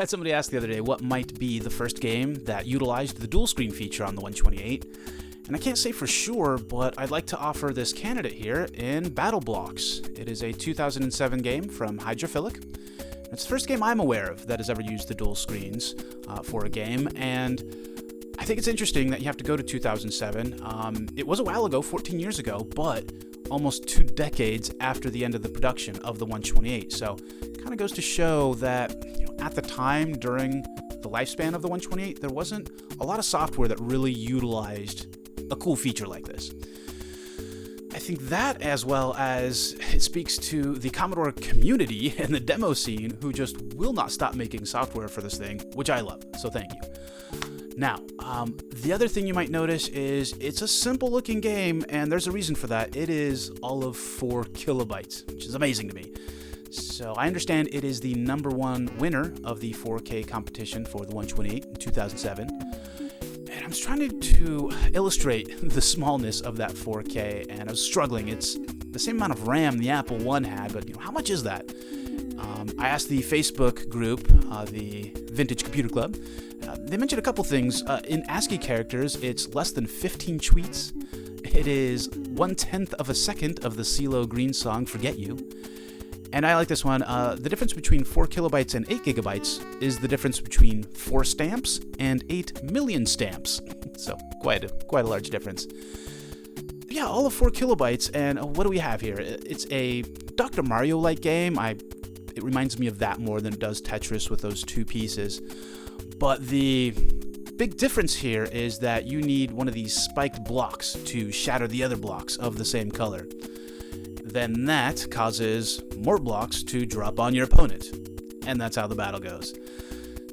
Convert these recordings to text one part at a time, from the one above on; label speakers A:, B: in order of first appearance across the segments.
A: had somebody ask the other day what might be the first game that utilized the dual screen feature on the 128, and I can't say for sure, but I'd like to offer this candidate here in Battle Blox. It is a 2007 game from Hydrophilic. It's the first game I'm aware of that has ever used the dual screens for a game, and I think it's interesting that you have to go to 2007. It was a while ago, 14 years ago, but almost 2 decades after the end of the production of the 128. So it kind of goes to show that at the time, during the lifespan of the 128, there wasn't a lot of software that really utilized a cool feature like this. I think that, as well as it speaks to the Commodore community and the demo scene, who just will not stop making software for this thing, which I love, so thank you. Now, the other thing you might notice is it's a simple looking game, and there's a reason for that. It is all of 4 kilobytes, which is amazing to me. So I understand it is the #1 winner of the 4K competition for the 128 in 2007. And I was trying to illustrate the smallness of that 4K, and I was struggling. It's the same amount of RAM the Apple I had, but how much is that? I asked the Facebook group, the Vintage Computer Club. They mentioned a couple things. In ASCII characters, it's less than 15 tweets. It is 1/10 of a second of the CeeLo Green song "Forget You." And I like this one. The difference between 4 kilobytes and 8 gigabytes is the difference between 4 stamps and 8 million stamps. So quite a large difference. Yeah, all of 4 kilobytes, and what do we have here? It's a Dr. Mario-like game. It reminds me of that more than it does Tetris with those 2 pieces. But the big difference here is that you need one of these spiked blocks to shatter the other blocks of the same color. Then that causes more blocks to drop on your opponent. And that's how the battle goes.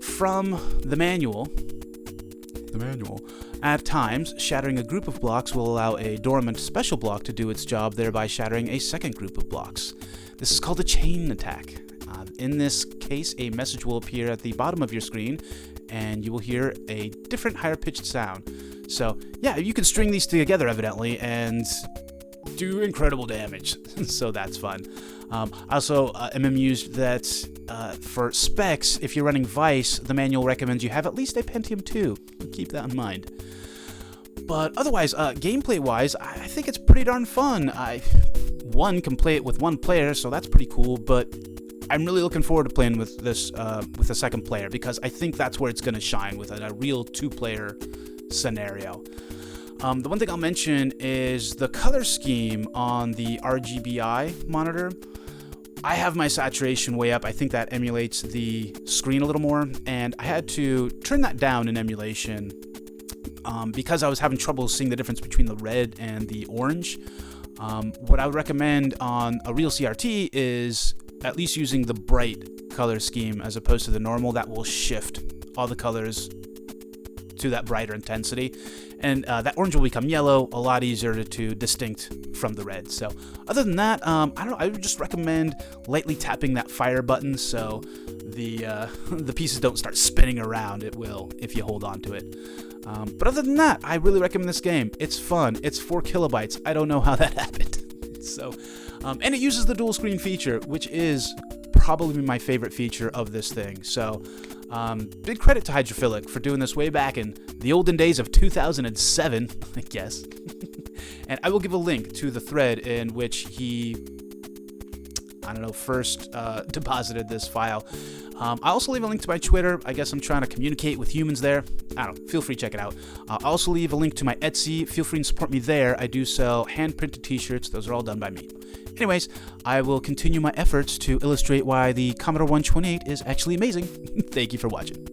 A: From the manual, at times, shattering a group of blocks will allow a dormant special block to do its job, thereby shattering a second group of blocks. This is called a chain attack. In this case, a message will appear at the bottom of your screen, and you will hear a different higher-pitched sound. So, yeah, you can string these together, evidently, and do incredible damage. So that's fun. I also am amused that for specs, if you're running Vice, the manual recommends you have at least a Pentium 2. Keep that in mind. But otherwise, gameplay-wise, I think it's pretty darn fun. One can play it with 1 player, so that's pretty cool, but I'm really looking forward to playing with this with a second player, because I think that's where it's going to shine, with a real 2-player scenario. The one thing I'll mention is the color scheme on the RGBI monitor. I have my saturation way up. I think that emulates the screen a little more, and I had to turn that down in emulation because I was having trouble seeing the difference between the red and the orange. What I would recommend on a real CRT is at least using the bright color scheme as opposed to the normal. That will shift all the colors to that brighter intensity, and that orange will become yellow, a lot easier to distinct from the red. So other than that, I would just recommend lightly tapping that fire button so the pieces don't start spinning around. It will if you hold on to it. But other than that, I really recommend this game. It's fun. It's 4 kilobytes. I don't know how that happened. So, and it uses the dual screen feature, which is probably my favorite feature of this thing. So, big credit to Hydrophilic for doing this way back in the olden days of 2007, I guess. And I will give a link to the thread in which he, first deposited this file. I'll also leave a link to my Twitter. I guess I'm trying to communicate with humans there. Feel free to check it out. I'll also leave a link to my Etsy. Feel free to support me there. I do sell hand-printed t-shirts. Those are all done by me. Anyways, I will continue my efforts to illustrate why the Commodore 128 is actually amazing. Thank you for watching.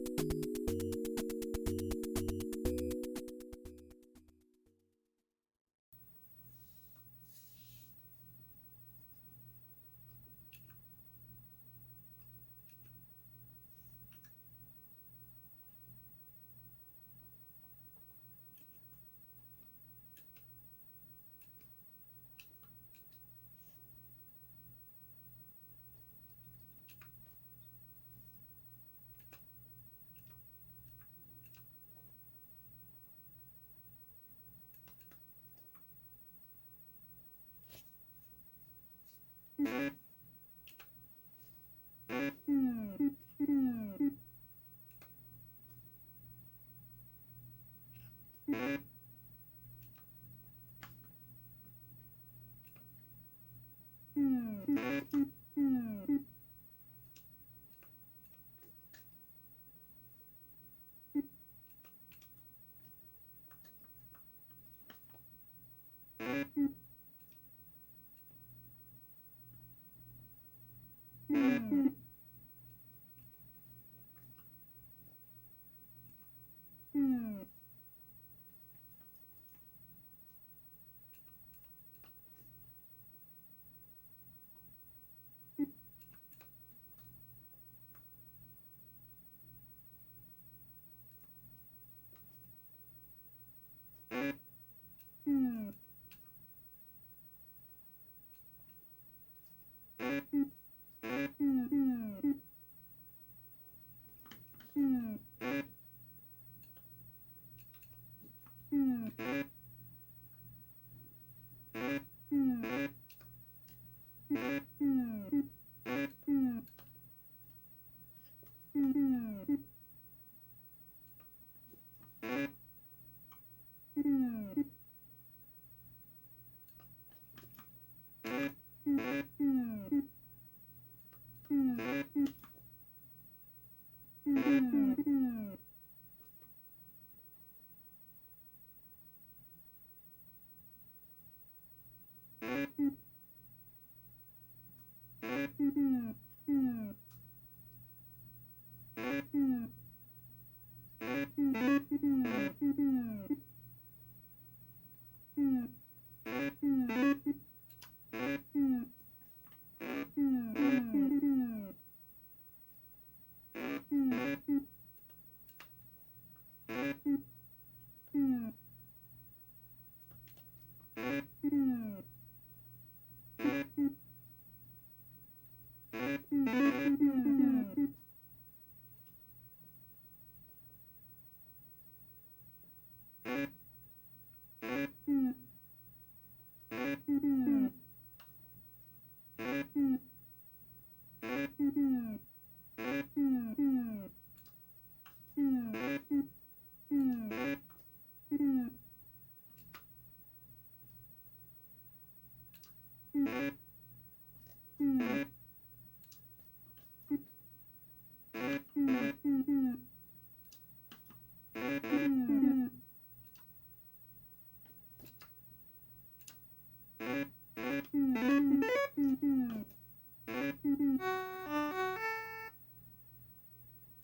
B: Mm-hmm.